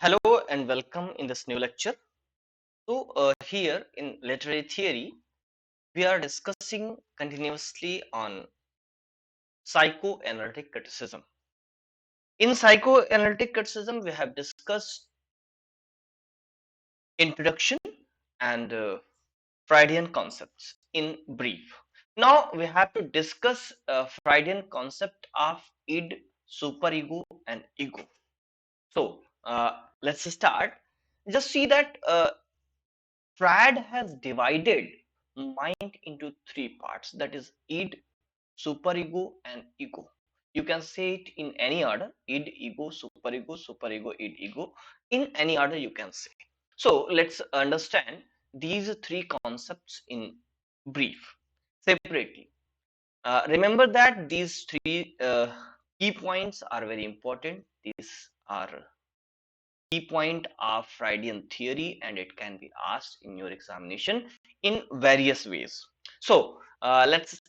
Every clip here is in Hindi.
Hello and welcome in this new lecture. Here in literary theory, we are discussing continuously on psychoanalytic criticism. In psychoanalytic criticism, we have discussed introduction and Freudian concepts in brief. Now we have to discuss Freudian concept of id, superego, and ego. Let's start. Just see that Freud has divided mind into three parts, that is id, superego, and ego. You can say it in any order: id, ego, superego, id, ego. In any order, you can say. So, let's understand these three concepts in brief, separately. Remember that these three key points are very important. These are key point of Freudian theory, and it can be asked in your examination in various ways. So let's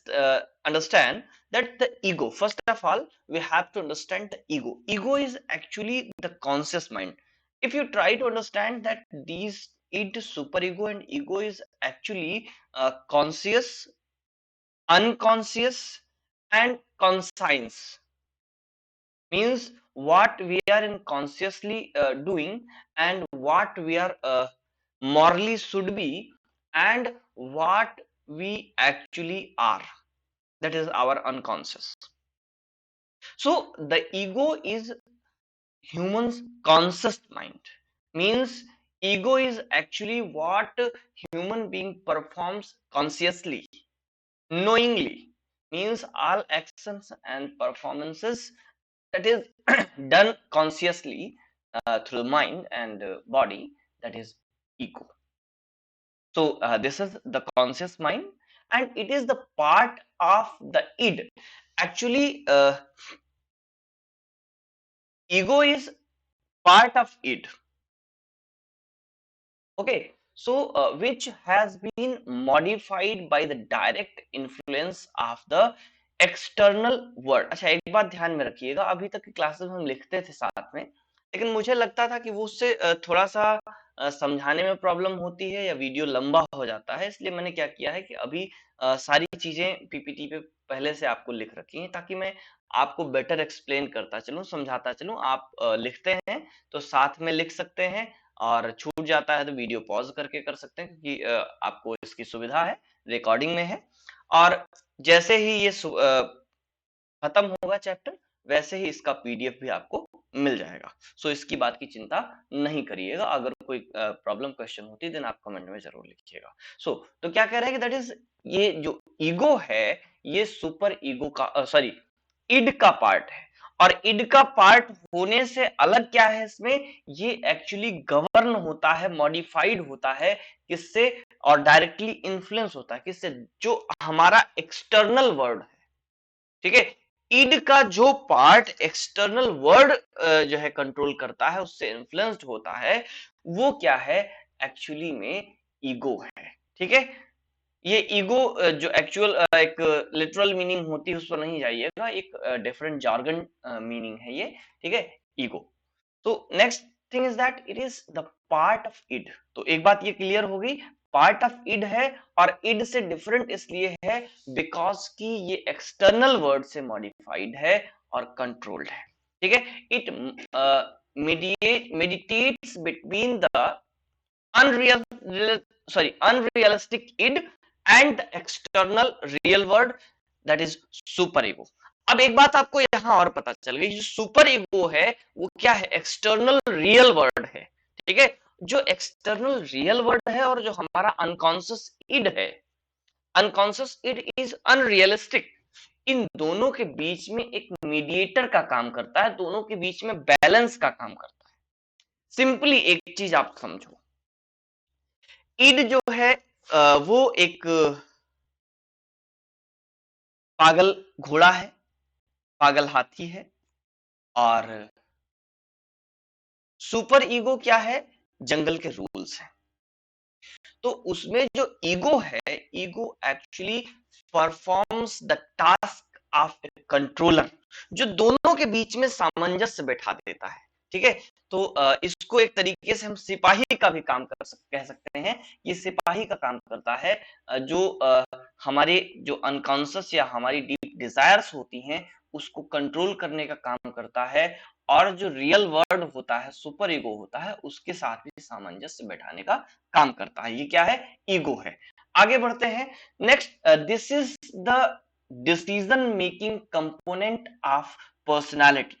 understand that the ego. First of all, we have to understand the ego. Ego is actually the conscious mind. If you try to understand that these id, superego, and ego is actually conscious, unconscious, and conscience, means what we are in consciously doing and what we are morally should be and what we actually are, that is our unconscious. So the ego is human's conscious mind, means ego is actually what human being performs consciously, knowingly, means all actions and performances that is done consciously through the mind and body, that is ego. So this is the conscious mind, and it is the part of the id. Actually, ego is part of id. Okay, so which has been modified by the direct influence of the external world. अच्छा, एक बात ध्यान में रखिएगा, अभी तक की क्लासेस में हम लिखते थे साथ में, लेकिन मुझे लगता था कि वो उससे थोड़ा सा समझाने में प्रॉब्लम होती है या वीडियो लंबा हो जाता है, इसलिए मैंने क्या किया है कि अभी सारी चीजें पीपीटी पे पहले से आपको लिख रखी हैं, ताकि मैं आपको बेटर एक्सप्लेन करता चलूं, समझाता चलूं। आप लिखते हैं तो साथ में लिख सकते हैं, और छूट जाता है तो वीडियो पॉज करके कर सकते हैं, क्योंकि आपको इसकी सुविधा है, रिकॉर्डिंग में है। और जैसे ही ये खत्म होगा चैप्टर, वैसे ही इसका पीडीएफ भी आपको मिल जाएगा। सो इसकी बात की चिंता नहीं करिएगा। अगर कोई प्रॉब्लम क्वेश्चन होती है देन आप कमेंट में जरूर लिखिएगा। तो क्या कह रहे हैं कि दैट इज, ये जो ईगो है ये सुपर ईगो का सॉरी इड का पार्ट है। और इड का पार्ट होने से अलग क्या है इसमें, ये एक्चुअली गवर्न होता है, मॉडिफाइड होता है, किससे, और डायरेक्टली इन्फ्लुएंस होता है किससे, जो हमारा एक्सटर्नल वर्ल्ड है। ठीक है, ईड का जो पार्ट एक्सटर्नल वर्ल्ड जो है कंट्रोल करता है, उससे इन्फ्लुएंस्ड होता है, वो क्या है, एक्चुअली में ईगो है। ठीक है, ये ईगो जो एक्चुअल एक लिटरल मीनिंग होती है उस पर नहीं जाइएगा, एक डिफरेंट जार्गन मीनिंग है ये। ठीक है, ईगो। तो next thing is that it is the part of id. तो एक बात ये क्लियर हो गई, पार्ट ऑफ इड है, और इड से डिफरेंट इसलिए है बिकॉज कि ये एक्सटर्नल वर्ड से मॉडिफाइड है और कंट्रोल्ड है। ठीक है, it meditates between the unrealistic id and the external real world, that is super ego. अब एक बात आपको यहां और पता चल गई, जो सुपर ईगो है वो क्या है, एक्सटर्नल रियल वर्ल्ड है। ठीक है, जो एक्सटर्नल रियल वर्ल्ड है और जो हमारा अनकॉन्शियस इड है, अनकॉन्शियस इड इज अनरियलिस्टिक। इन दोनों के बीच में एक मीडिएटर का काम करता है, दोनों के बीच में बैलेंस का काम करता है। सिंपली एक चीज आप समझो, ईड जो है वो एक पागल घोड़ा है, पागल हाथी है। और सुपर ईगो क्या है, जंगल के रूल्स है। तो उसमें जो ईगो है, ego actually performs the task of A controller, जो दोनों के बीच में सामंजस्य बैठा देता है। ठीक है। तो इसको एक तरीके से हम सिपाही का भी काम कह सकते हैं। ये सिपाही का काम करता है, जो हमारे जो अनकॉन्शियस या हमारी डीप डिजायर्स होती हैं उसको कंट्रोल करने का काम करता है, और जो रियल वर्ल्ड होता है, सुपर ईगो होता है, उसके साथ भी सामंजस्य बैठाने का काम करता है। ये क्या है? ईगो है। आगे बढ़ते हैं। Next, this is the decision making component of personality.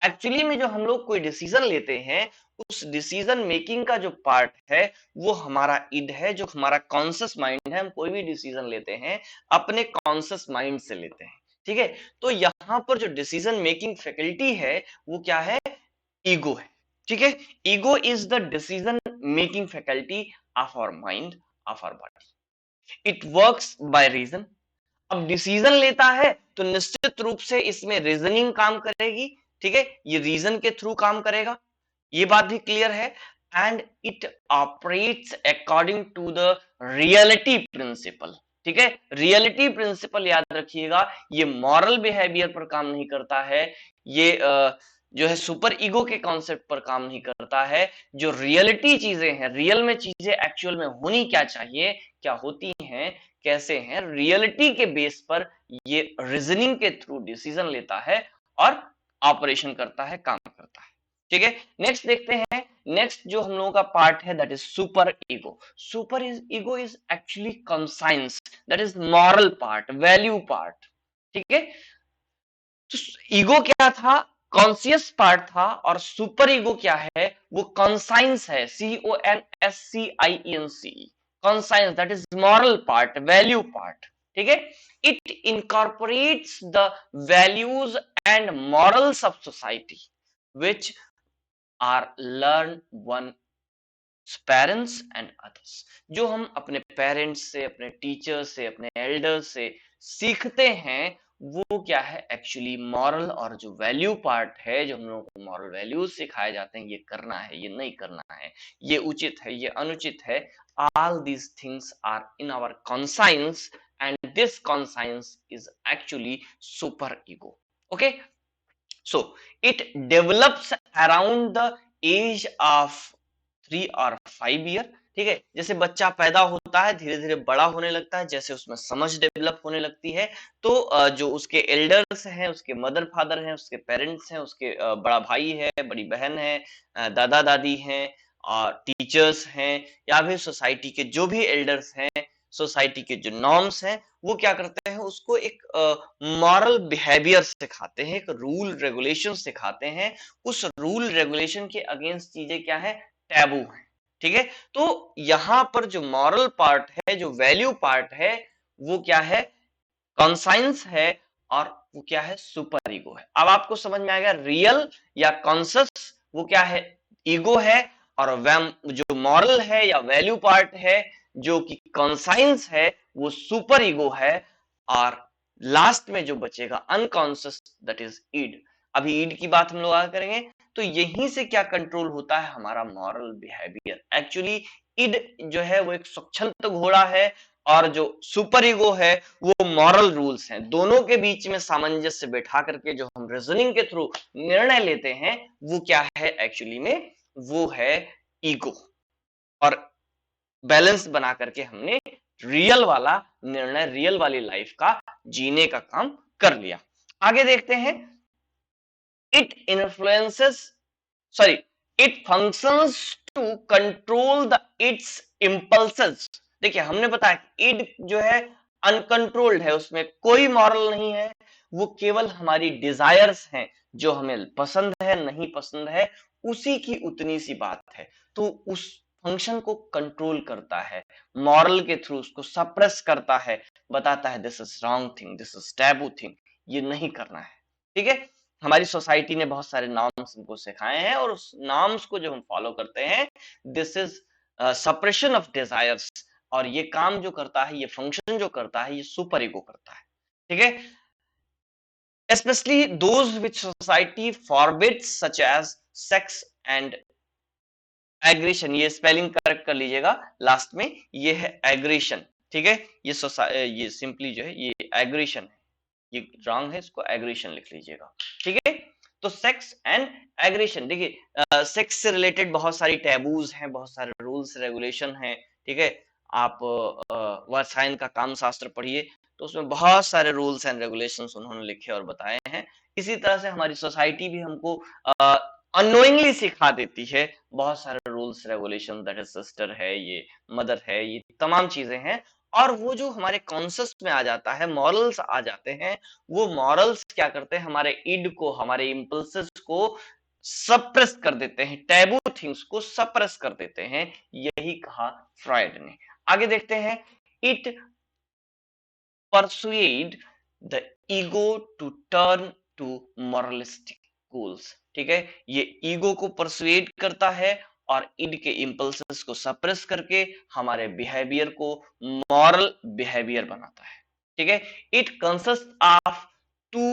Actually में जो हम लोग कोई डिसीजन लेते हैं, उस डिसीजन मेकिंग का जो पार्ट है वो हमारा इड है, जो हमारा कॉन्शियस माइंड है। हम कोई भी डिसीजन लेते हैं अपने कॉन्शियस माइंड से लेते हैं, ठीक है। तो यहाँ पर जो डिसीजन मेकिंग फैकल्टी है वो क्या है? ईगो है, ठीक है। Ego is the decision making faculty of our mind, of our body. It works by reason. अब डिसीजन लेता है तो निश्चित रूप से इसमें रीजनिंग काम करेगी, ठीक है। ये रीजन के थ्रू काम करेगा, ये बात भी क्लियर है। And it operates according to the reality principle, ठीक है। रियलिटी प्रिंसिपल याद रखिएगा, ये मॉरल बिहेवियर पर काम नहीं करता है, ये जो है सुपर ईगो के कॉन्सेप्ट पर काम नहीं करता है। जो रियलिटी चीजें हैं, रियल में चीजें एक्चुअल में होनी क्या चाहिए, क्या होती हैं, कैसे हैं, रियलिटी के बेस पर ये रीजनिंग के थ्रू डिसीजन लेता है और ऑपरेशन करता है, काम करता है, ठीक है। नेक्स्ट देखते हैं। नेक्स्ट जो हम लोगों का पार्ट है that is super ego. Super ego is actually conscience, that is moral part, value part, ठीक है। तो ईगो क्या था? कॉन्सियस पार्ट था, और सुपर ईगो क्या है? वो कॉन्साइंस है, CONSCIENC, conscience, that is moral part, value part, ठीक है। It incorporates the values and morals of society which are learn one parents and others. जो हम अपने पेरेंट्स से, अपने टीचर्स से, अपने एल्डर्स से सीखते हैं, वो क्या है? एक्चुअली मॉरल और जो वैल्यू पार्ट है, जो हम लोगों को मॉरल वैल्यूज सिखाए जाते हैं, ये करना है, ये नहीं करना है, ये उचित है, ये अनुचित है। All these things are in our conscience, and this conscience is actually super ego. Okay, so it develops around the age of 3 or 5 year, ठीक है। जैसे बच्चा पैदा होता है, धीरे धीरे बड़ा होने लगता है, जैसे उसमें समझ डेवलप होने लगती है, तो जो उसके एल्डर्स हैं, उसके मदर फादर हैं, उसके पेरेंट्स हैं, उसके बड़ा भाई है, बड़ी बहन है, दादा दादी हैं, और टीचर्स हैं, या फिर सोसाइटी के जो भी एल्डर्स हैं, सोसाइटी के जो नॉर्म्स हैं, वो क्या करते हैं? उसको एक मॉरल बिहेवियर सिखाते हैं, एक रूल रेगुलेशन सिखाते हैं। उस रूल रेगुलेशन के अगेंस्ट चीजें क्या है? टैबू है, ठीक है। तो यहाँ पर जो मॉरल पार्ट है, जो वैल्यू पार्ट है, वो क्या है? कॉन्साइंस है, और वो क्या है? सुपर ईगो है। अब आपको समझ में आ गया, रियल या कॉन्सियस वो क्या है? ईगो है, और जो मॉरल है या वैल्यू पार्ट है, जो कि कॉन्साइंस है, वो सुपर ईगो है। और लास्ट में जो बचेगा अनकॉन्शियस, दैट इज ईड। अभी ईड की बात हम लोग आगे करेंगे। तो यहीं से क्या कंट्रोल होता है? हमारा मॉरल बिहेवियर। एक्चुअली ईड जो है वो एक स्वच्छंद घोड़ा है, और जो सुपर ईगो है वो मॉरल रूल्स हैं। दोनों के बीच में सामंजस्य बैठा करके जो हम रीजनिंग के थ्रू निर्णय लेते हैं, वो क्या है? एक्चुअली में वो है ईगो। और बैलेंस बना करके हमने रियल वाला निर्णय, रियल वाली लाइफ का जीने का काम कर लिया। आगे देखते हैं। It influences, sorry, it functions to control the its impulses. देखिए, हमने बताया इड जो है अनकंट्रोल्ड है, उसमें कोई मॉरल नहीं है, वो केवल हमारी डिजायर्स हैं, जो हमें पसंद है, नहीं पसंद है, उसी की उतनी सी बात है। तो उस फंक्शन को कंट्रोल करता है, मॉरल के थ्रू उसको सप्रेस करता है, बताता है this is wrong thing, this is taboo thing, ये नहीं करना है, ठीक है। हमारी सोसाइटी ने बहुत सारे नॉर्म्स हमको सिखाए हैं, और उस नॉर्म्स को जो हम फॉलो करते हैं, this is suppression of desires. और ये काम जो करता है, ये फंक्शन जो करता है, ये सुपर ईगो करता है, ठीक है। Specially those which society forbids, such as sex and aggression. ये स्पेलिंग करेक्ट कर लीजिएगा लास्ट में, ये है एग्रेशन, ठीक है। ये सिंपली जो है ये एग्रेशन है, ये रॉन्ग है, इसको एग्रेशन लिख लीजिएगा, ठीक है। तो सेक्स एंड एग्रेशन, देखिए सेक्स से रिलेटेड बहुत सारी टैबूज हैं, बहुत सारे रूल्स रेगुलेशन हैं, ठीक है। आप वात्सायन का काम शास्त्र पढ़िए, तो उसमें बहुत सारे रूल्स एंड रेगुलेशंस उन्होंने लिखे और बताए हैं। इसी तरह से हमारी सोसाइटी भी हमको अनोइंगली सिखा देती है बहुत सारे rules regulation, that is sister है, ये मदर है, ये तमाम चीजें हैं। और वो जो हमारे कॉन्सेप्ट में आ जाता है, मॉरल्स आ जाते हैं, वो मॉरल्स क्या करते हैं, हमारे इड को, हमारे इम्पल्सेस को सप्रेस कर देते हैं, टैबू थिंग्स को सप्रेस कर देते हैं। यही कहा फ्रॉइड ने। आगे देखते हैं, it persuade the ego to turn to moralistic goals, ठीक है। ये ईगो को परसुएड करता है और इड के इंपल्सेस को सप्रेस करके हमारे बिहेवियर को मॉरल बिहेवियर बनाता है, ठीक है। It consist of two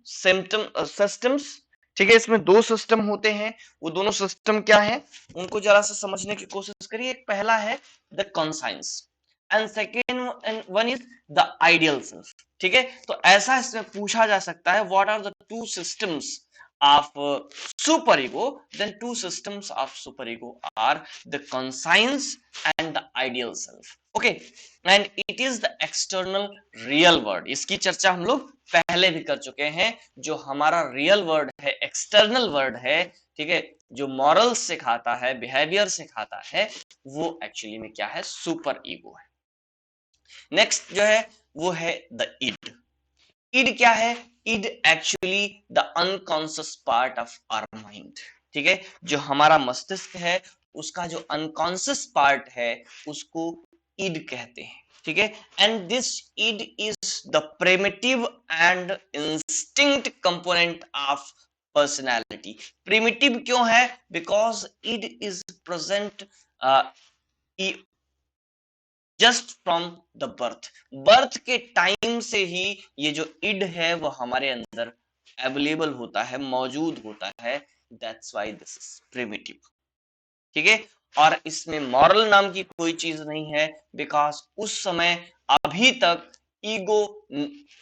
systems, ठीक है। इसमें दो सिस्टम होते हैं, वो दोनों सिस्टम क्या है उनको जरा से समझने की कोशिश करिए। पहला है the conscience and second one is the ideal self, ठीक है। तो ऐसा इसमें पूछा जा सकता है, what are the two systems of super ego, then two systems of super ego are the conscience and the ideal self, okay, and it is the external real world। इसकी चर्चा हम लोग पहले भी कर चुके हैं। जो हमारा रियल वर्ड है, एक्सटर्नल वर्ड है, ठीक है, जो मॉरल्स सिखाता है, बिहेवियर सिखाता है, वो एक्चुअली में क्या है, सुपर ईगो है। नेक्स्ट जो है वो है द इड। इड क्या है, id actually the unconscious part of our mind, ठीक है। जो हमारा मस्तिष्क है उसका जो अनकॉन्शियस पार्ट है उसको इड कहते हैं, ठीक है। And this id is the primitive and instinct component of personality. Primitive क्यों है, because id is present just from the birth. Birth के टाइम से ही ये जो इड है वो हमारे अंदर अवेलेबल होता है, मौजूद होता है। That's why this is primitive, ठीक है। और इसमें मॉरल नाम की कोई चीज नहीं है, बिकॉज उस समय अभी तक ईगो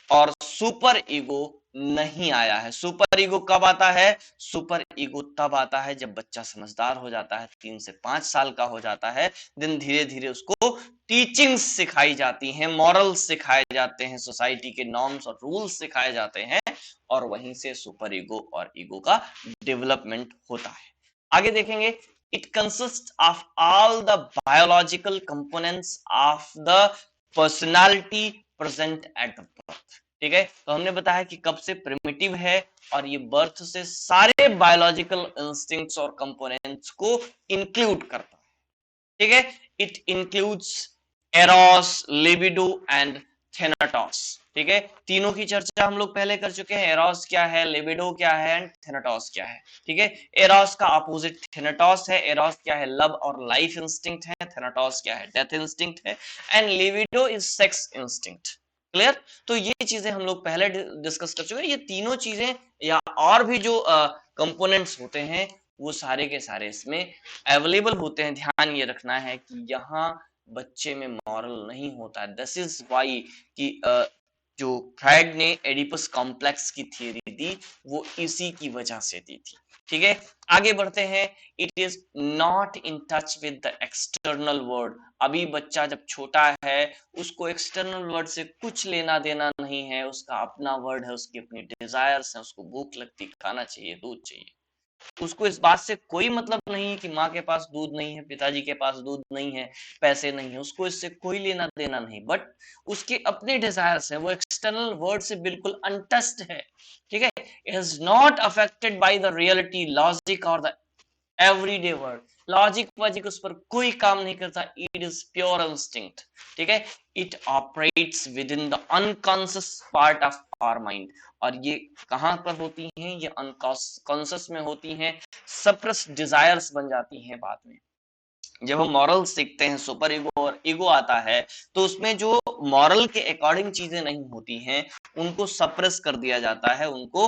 और सुपर ईगो नहीं आया है। सुपर ईगो कब आता है, सुपर ईगो तब आता है जब बच्चा समझदार हो जाता है, 3 से 5 साल का हो जाता है। दिन धीरे धीरे उसको टीचिंग्स सिखाई जाती हैं, मॉरल्स सिखाए जाते हैं, सोसाइटी के नॉर्म्स और रूल्स सिखाए जाते हैं, और वहीं से सुपर ईगो और ईगो का डेवलपमेंट होता है। आगे देखेंगे, it consists of all the biological components of the personality present at the birth, ठीक है। तो हमने बताया कि कब से प्रिमिटिव है, और ये बर्थ से सारे बायोलॉजिकल इंस्टिंक्ट्स और कंपोनेंट्स को इंक्लूड करता है, ठीक है। It includes eros, libido and thanatos, ठीक है। तीनों की चर्चा हम लोग पहले कर चुके हैं। एरोस क्या है, लिबिडो क्या है, एंड थेनाटोस क्या है, ठीक है। एरोस का अपोजिट थेनाटोस है। एरोस क्या है, लव और लाइफ इंस्टिंक्ट है। थेनाटोस क्या है, डेथ इंस्टिंक्ट है। And libido is sex instinct. Clear. तो ये चीजें हम लोग पहले डिस्कस कर चुके हैं। ये तीनों चीजें या और भी जो कंपोनेंट्स होते हैं वो सारे के सारे इसमें अवेलेबल होते हैं। ध्यान ये रखना है कि यहाँ बच्चे में मॉरल नहीं होता। दिस इज वाई कि जो फ्राइड ने एडिपस कॉम्प्लेक्स की थियरी दी वो इसी की वजह से दी थी, ठीक है। आगे बढ़ते हैं। It is not in touch with the external world. अभी बच्चा जब छोटा है उसको एक्सटर्नल वर्ल्ड से कुछ लेना देना नहीं है, उसका अपना वर्ल्ड है, उसकी अपनी डिजायर्स है, उसको भूख लगती, खाना चाहिए, दूध चाहिए। उसको इस बात से कोई मतलब नहीं है कि माँ के पास दूध नहीं है, पिताजी के पास दूध नहीं है, पैसे नहीं है, उसको इससे कोई लेना देना नहीं। बट उसके अपने डिजायर्स हैं, वो एक्सटर्नल वर्ल्ड से बिल्कुल अनटच्ड है, ठीक है। Is not affected by the reality, logic और द एवरीडे वर्ड। लॉजिक वॉजिक उस पर कोई काम नहीं करता। इट इज प्योर इंस्टिंक्ट, ठीक है। It operates within the unconscious part of our mind. और ये कहां पर होती हैं, ये अनकॉन्शियस में होती हैं, सप्रेस डिजायर्स बन जाती हैं बाद में। जब हम मॉरल सीखते हैं, सुपर ईगो और ईगो आता है, तो उसमें जो मॉरल के अकॉर्डिंग चीजें नहीं होती हैं उनको सप्रेस कर दिया जाता है, उनको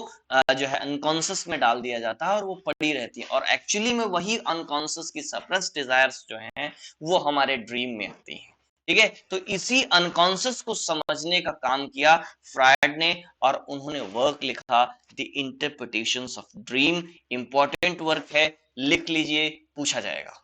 जो है अनकॉन्शियस में डाल दिया जाता है और वो पड़ी रहती है। और एक्चुअली में वही अनकॉन्शियस की सप्रेस डिजायर्स जो हैं वो हमारे ड्रीम में आती हैं। ठीक है। तो इसी अनकॉन्शियस को समझने का काम किया फ्रायड ने और उन्होंने वर्क लिखा the interpretations of dream. Important work है, लिख लीजिए, पूछा जाएगा।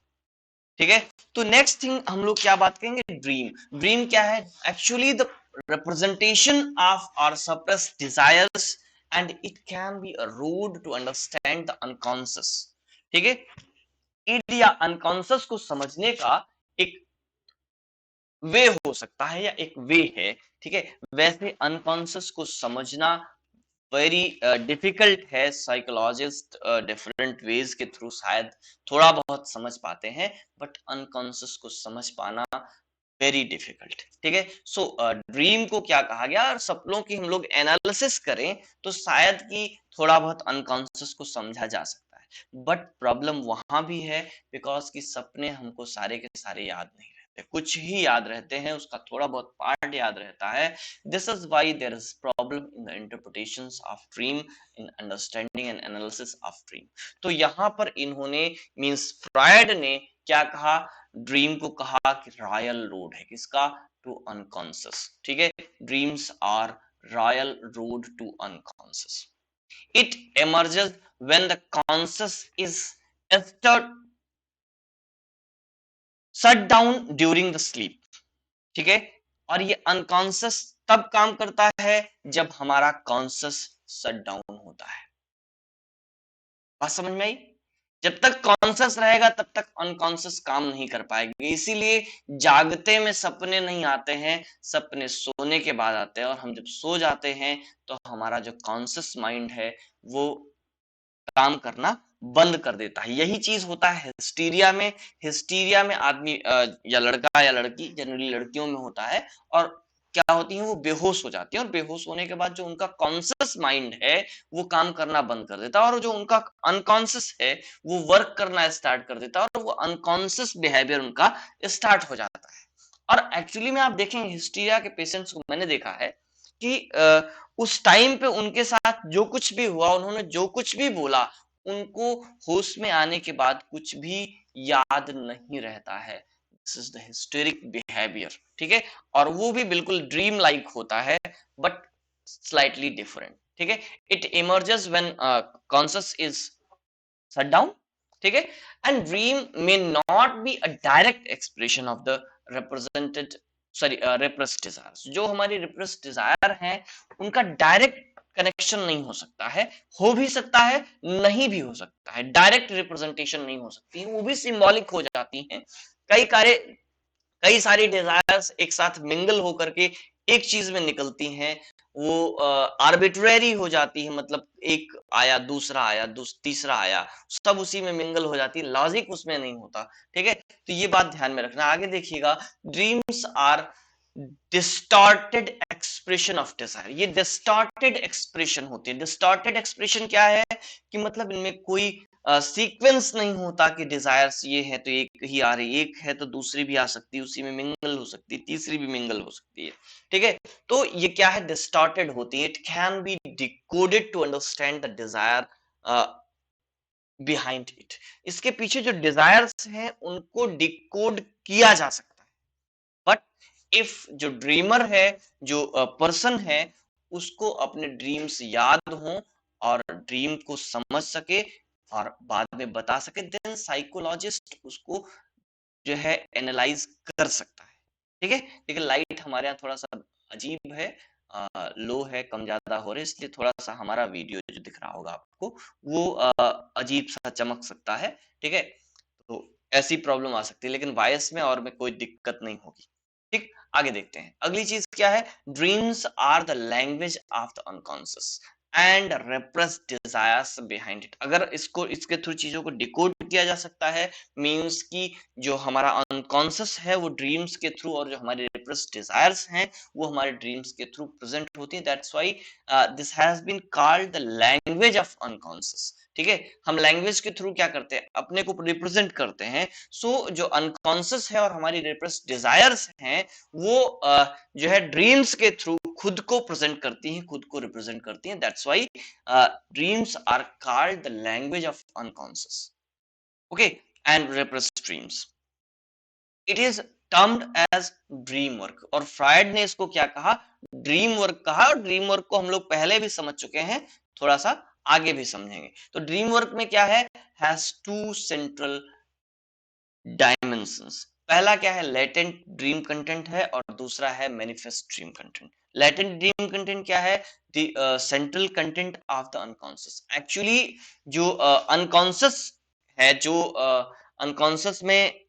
ठीक है। तो नेक्स्ट थिंग हम लोग क्या बात करेंगे, ड्रीम। ड्रीम क्या है? Actually the representation of our suppressed desires and it can be a road to understand the unconscious। ठीक है। id या अनकॉन्शियस को समझने का एक वे हो सकता है या एक वे है। ठीक है। वैसे अनकॉन्शियस को समझना वेरी डिफिकल्ट है। साइकोलॉजिस्ट डिफरेंट वेज के थ्रू शायद थोड़ा बहुत समझ पाते हैं, बट अनकॉन्शियस को समझ पाना वेरी डिफिकल्ट। ठीक है। सो ड्रीम को क्या कहा गया, और सपनों की हम लोग एनालिसिस करें तो शायद कि थोड़ा बहुत अनकॉन्शियस को समझा जा सकता है, बट प्रॉब्लम वहां भी है बिकॉज कि सपने हमको सारे के सारे याद नहीं रहते, कुछ ही याद रहते हैं, उसका थोड़ा बहुत पार्ट याद रहता है। This is why there is problem in the interpretations of dream, in understanding and analysis of dream. तो यहाँ पर इन्होंने मींस फ्रायड ने क्या कहा, ड्रीम को कहा कि रॉयल रोड है किसका, टू अनकॉन्शियस। ठीक है। Dreams are royal road to unconscious. It emerges when the conscious is stirred shut down during the sleep। ठीक है। और ये अनकॉन्शियस तब काम करता है जब हमारा कॉन्शियस शट डाउन होता है। बात समझ में आई? जब तक कॉन्शियस रहेगा तब तक अनकॉन्शियस काम नहीं कर पाएगी, इसीलिए जागते में सपने नहीं आते हैं, सपने सोने के बाद आते हैं। और हम जब सो जाते हैं तो हमारा जो कॉन्शियस माइंड है वो काम करना बंद कर देता है। यही चीज होता है हिस्टीरिया में। हिस्टीरिया में आदमी या लड़का या लड़की, जनरली लड़कियों में होता है, और क्या होती है, वो बेहोश हो जाती है, और बेहोश होने के बाद जो उनका कॉन्शियस माइंड है वो काम करना बंद कर देता है, और जो उनका अनकॉन्शियस है वो वर्क करना स्टार्ट कर देता है, और वो अनकॉन्शियस बिहेवियर उनका स्टार्ट हो जाता है। और एक्चुअली में आप देखेंगे हिस्टीरिया के पेशेंट्स को मैंने देखा है कि उस टाइम पे उनके साथ जो कुछ भी हुआ, उन्होंने जो कुछ भी बोला, उनको होश में आने के बाद कुछ भी याद नहीं रहता है। This is the historic behaviour. ठीक है। और वो भी बिल्कुल ड्रीम लाइक होता है, बट स्लाइटली डिफरेंट। ठीक है। It emerges when conscious is shut down। ठीक है। And dream may not be a direct expression of the represented sorry repressed desires. जो हमारी रिप्रेस्ड डिजायर हैं उनका डायरेक्ट कनेक्शन नहीं हो सकता है, हो भी सकता है, नहीं भी हो सकता है। डायरेक्ट रिप्रेजेंटेशन नहीं हो सकती, वो भी सिंबॉलिक हो जाती हैं। कई सारे कई सारी डिजायर्स एक साथ मिंगल होकर के एक चीज में निकलती हैं, वो आर्बिट्रेरी हो जाती है। मतलब एक आया, दूसरा आया, तीसरा आया, सब उसी में मिंगल हो जाती है, लॉजिक उसमें नहीं होता। ठीक है। तो ये बात ध्यान में रखना। आगे देखिएगा, dreams are distorted expression of desire. ये डिस्टॉर्टेड एक्सप्रेशन होती है। डिस्टॉर्टेड एक्सप्रेशन क्या है कि मतलब इनमें कोई सीक्वेंस नहीं होता कि डिजायर्स ये है तो एक ही आ रही, एक है तो दूसरी भी आ सकती है, उसी में मिंगल हो सकती है, तीसरी भी मिंगल हो सकती है। ठीक है। तो ये क्या है, डिस्टॉर्टेड होती है। It can be decoded to understand the desire behind it. इसके पीछे जो डिजायर्स हैं उनको डिकोड किया जा सकता है, बट इफ जो ड्रीमर है, जो पर्सन है, उसको अपने ड्रीम्स याद हो और ड्रीम को समझ सके और बाद में बता सके, देन साइकोलॉजिस्ट उसको जो है एनालाइज कर सकता है। ठीक है। लेकिन लाइट हमारे यहाँ थोड़ा सा अजीब है, लो है, कम ज्यादा हो रहा है, इसलिए थोड़ा सा हमारा वीडियो जो दिख रहा होगा आपको वो अजीब सा चमक सकता है। ठीक है। तो ऐसी प्रॉब्लम आ सकती है, लेकिन वायस में और में कोई दिक्कत नहीं होगी। ठीक। आगे देखते हैं अगली चीज क्या है। Dreams are the language of the unconscious and repressed desires behind it. अगर इसको इसके थ्रू चीजों को डिकोड किया जा सकता है, मींस कि जो हमारा अनकॉन्शियस है वो ड्रीम्स के थ्रू, और जो हमारे रेप्रेस्ड डिजायर्स हैं वो हमारे ड्रीम्स के थ्रू प्रेजेंट होती है। That's why this has been called the language of unconscious. ठीक है। हम लैंग्वेज के थ्रू क्या करते हैं, अपने को रिप्रेजेंट करते हैं। सो जो अनकॉन्शियस है और हमारी रिप्रेस्ड डिजायर्स हैं वो जो है ड्रीम्स के थ्रू खुद को प्रेजेंट करती हैं, खुद को रिप्रेजेंट करती हैं। That's why dreams are called the language of unconscious. Okay. And repressed dreams, it is termed as dream work. और फ्रायड ने इसको क्या कहा, ड्रीम वर्क कहा। और ड्रीम वर्क को हम लोग पहले भी समझ चुके हैं, थोड़ा सा आगे भी समझेंगे। तो ड्रीम वर्क में क्या है, हैज टू सेंट्रल डायमेंशंस। पहला क्या है, लेटेंट ड्रीम कंटेंट है, और दूसरा है manifest dream content. Latent dream content क्या है, the central content of the unconscious. Actually जो अनकॉन्शियस है, जो अनकॉन्शियस में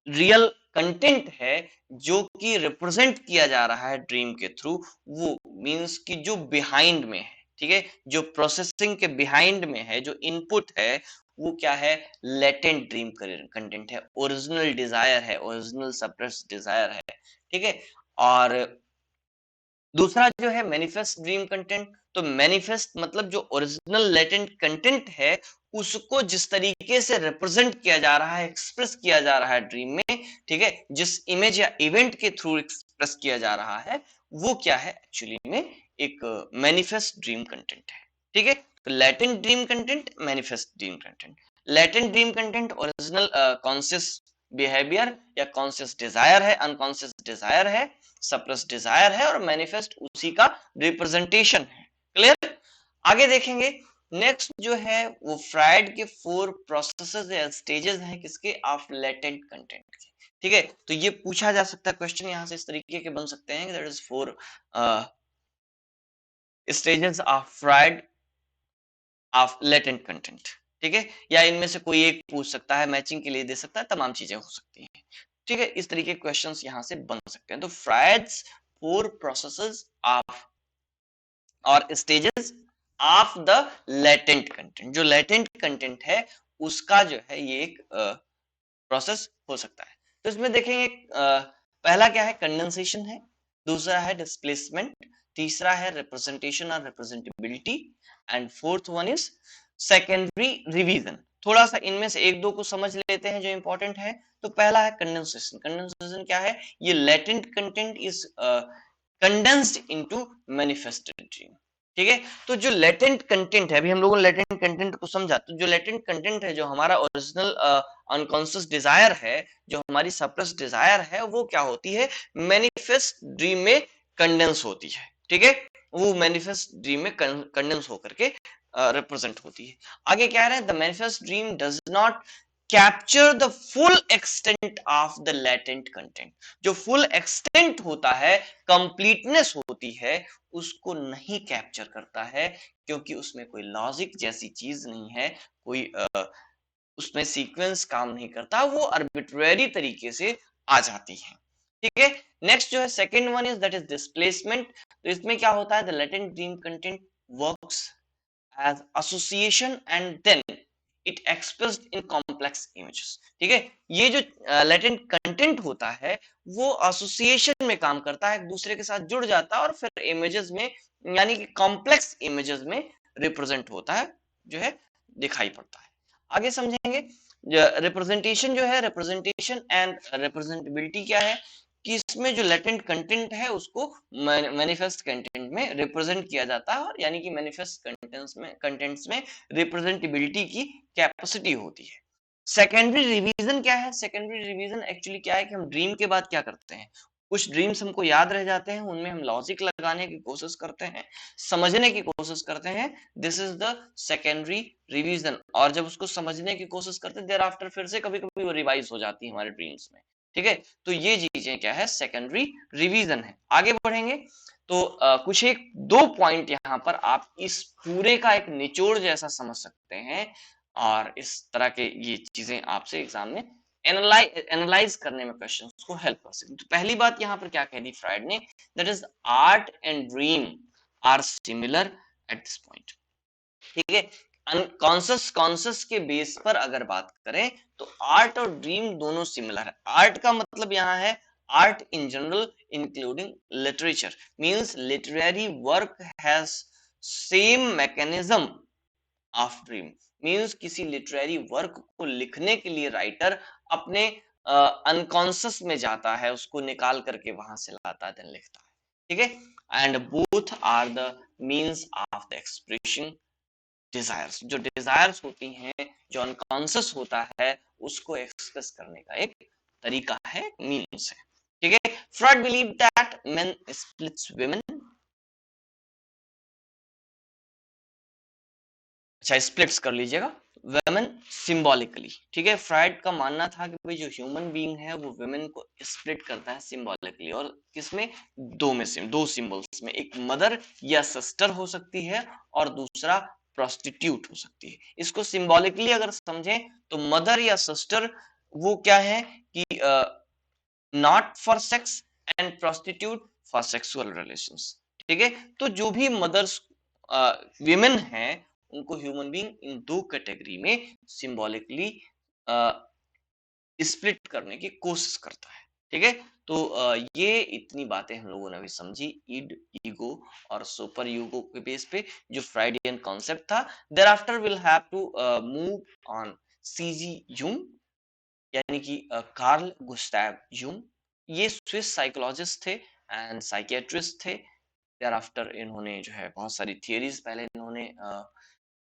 रियल कंटेंट है, जो कि रिप्रेजेंट किया जा रहा है ड्रीम के थ्रू, वो मींस कि जो बिहाइंड में है, ठीक है, जो प्रोसेसिंग के बिहाइंड में है, जो इनपुट है, वो क्या है, लेटेंट ड्रीम कंटेंट है, ओरिजिनल डिजायर है, ओरिजिनल सप्रेस्ड डिजायर है, ठीक है। और दूसरा जो है मैनिफेस्ट ड्रीम कंटेंट। तो मैनिफेस्ट मतलब जो ओरिजिनल लेटेंट कंटेंट है, उसको जिस तरीके से रिप्रेजेंट किया जा रहा है, एक्सप्रेस किया जा रहा है ड्रीम में, ठीक है, जिस इमेज या इवेंट के थ्रू एक्सप्रेस किया जा रहा है, वो क्या है, एक्चुअली में एक मैनिफेस्ट ड्रीम कंटेंट है, ठीक है। तो latent dream content, manifest dream content. Latent dream content original conscious behaviour या कॉन्शियस डिजायर है, अनकॉन्शियस डिजायर है, सप्रेस डिजायर है, और मैनिफेस्ट उसी का रिप्रेजेंटेशन है। क्लियर। आगे देखेंगे, नेक्स्ट जो है वो फ्रायड के 4 प्रोसेसेस या स्टेजेस हैं, किसके, ऑफ लेटेंट कंटेंट के, ठीक है। तो ये पूछा जा सकता है क्वेश्चन, यहां से इस तरीके के बन सकते हैं, that is 4 stages of Freud of latent content, ठीक है। या इनमें से कोई एक पूछ सकता है, मैचिंग के लिए दे सकता है, तमाम चीजें हो सकती हैं, ठीक है। इस तरीके के क्वेश्चंस यहां से बन सकते हैं। तो फ्रायड्स 4 प्रोसेसेस ऑफ और stages of the latent content. जो लेटेंट कंटेंट है, उसका जो है ये एक प्रोसेस हो सकता है। तो इसमें देखेंगे, पहला क्या है, कंडेंसेशन है, दूसरा है डिस्प्लेसमेंट, तीसरा है रिप्रेजेंटेशन और representability, and fourth one is secondary revision. थोड़ा सा इनमें से एक दो को समझ लेते हैं जो इंपॉर्टेंट है। तो पहला है कंडेंसेशन। कंडेंसेशन क्या है, ये latent content is condensed into manifested dream, ठीक है। तो जो लेटेंट कंटेंट है, अभी हम लोगों ने लेटेंट कंटेंट को समझा, तो जो लेटेंट कंटेंट है, जो हमारा ओरिजिनल अनकॉन्शियस डिजायर है, जो हमारी सप्रेस डिजायर है, वो क्या होती है, मैनिफेस्ट ड्रीम में कंडेंस होती है, ठीक है। वो मैनिफेस्ट ड्रीम में कंडेंस होकर के रिप्रेजेंट होती है। आगे क्या है, the manifest dream does not capture the full extent of the latent content. जो फुल एक्सटेंट होता है, कंप्लीटनेस होती है, उसको नहीं कैप्चर करता है, क्योंकि उसमें कोई लॉजिक जैसी चीज नहीं है, कोई उसमें सीक्वेंस काम नहीं करता, वो आर्बिट्रेरी तरीके से आ जाती है, ठीक है। नेक्स्ट जो है second one is that is displacement. तो इसमें क्या होता है, the latent dream content works as association and then it expressed in complex images, ठीक है। ये जो लेटेंट कंटेंट होता है, वो एसोसिएशन में काम करता है, एक दूसरे के साथ जुड़ जाता है, और फिर इमेजेस में, यानी कि कॉम्प्लेक्स इमेजेस में रिप्रेजेंट होता है, जो है दिखाई पड़ता है। आगे समझेंगे, रिप्रेजेंटेशन जो है, रिप्रेजेंटेशन एंड रिप्रेजेंटेबिलिटी क्या है, कि इसमें जो लेटेंट कंटेंट है, उसको मैनिफेस्ट कंटेंट में रिप्रेजेंट किया जाता है, और यानी कि मैनिफेस्ट कंटेंट्स में रिप्रेजेंटेबिलिटी की कैपेसिटी होती है। सेकेंडरी रिवीजन क्या है, सेकेंडरी रिवीजन एक्चुअली क्या है, कि हम ड्रीम के बाद क्या करते हैं, कुछ ड्रीम्स हमको याद रह जाते हैं, उनमें हम लॉजिक लगाने की कोशिश करते हैं, समझने की कोशिश करते हैं, this is the secondary revision. और जब उसको समझने की कोशिश करते हैं, देर आफ्टर फिर से कभी कभी वो रिवाइज हो जाती है हमारे ड्रीम्स में, ठीक है। तो ये चीजें क्या है, सेकेंडरी रिवीजन है। आगे बढ़ेंगे, तो कुछ एक दो पॉइंट यहाँ पर आप इस पूरे का एक निचोड़ जैसा समझ सकते हैं, और इस तरह के ये चीजें आपसे एग्जाम में एनालाइज करने में क्वेश्चंस को हेल्प कर सकते हैं। तो पहली बात यहाँ पर क्या कह दी फ्रायड ने, that is art and dream are similar at this point, ठीक है। अनकॉन्शियस कॉन्शियस के बेस पर अगर बात करें, तो आर्ट और ड्रीम दोनों सिमिलर है। आर्ट का मतलब यहाँ है art in general including literature, means literary work has same mechanism of dream. Means किसी लिटरेरी वर्क को लिखने के लिए राइटर अपने अनकॉन्शियस में जाता है, उसको निकाल करके वहां से लाता है, देन लिखता है, ठीक है। And both are the means of the expression desires. जो डिजायर्स होती हैं, जो अनकॉन्शियस होता है, उसको एक्सप्रेस करने का एक तरीका है, मीन्स है। ठीक है, Freud believe that main splits women, अच्छा स्प्लिट्स कर लीजिएगा, वुमेन सिंबॉलिकली। ठीक है, फ्राइड का मानना था कि भाई जो ह्यूमन बीइंग है वो वुमेन को स्प्लिट करता है सिंबॉलिकली, और किसमें, दो सिंबल्स में, एक मदर या सिस्टर हो सकती है और दूसरा प्रोस्टिट्यूट हो सकती है। इसको सिंबॉलिकली अगर समझें तो मदर या सिस्टर वो क्या है कि not for sex and prostitute for sexual relations. ठीक है, तो जो भी मदर्स विमेन हैं उनको ह्यूमन बीइंग इन दो कैटेगरी में सिंबॉलिकली स्प्लिट करने की कोशिश करता है। ठीक है, तो ये इतनी बातें हम लोगों ने अभी समझी ईड, ईगो और सुपर ईगो के बेस पे जो फ्राइडियन कॉन्सेप्ट था। Thereafter will have to move on C G Jung, यानी कि कार्ल गुस्ताव यूंग। ये स्विस साइकोलॉजिस्ट थे एंड साइकियाट्रिस्ट थे। देयर आफ्टर इन्होंने जो है बहुत सारी थियरीज पहले इन्होंने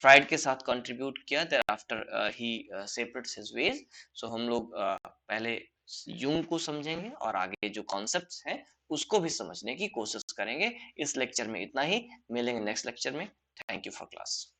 फ्राइड के साथ कंट्रीब्यूट किया। Thereafter he separates his ways. So हम लोग पहले यूंग को समझेंगे और आगे जो कॉन्सेप्ट्स हैं उसको भी समझने की कोशिश करेंगे। इस लेक्चर में इतना ही, मिलेंगे नेक्स्ट लेक्चर में। Thank you for class.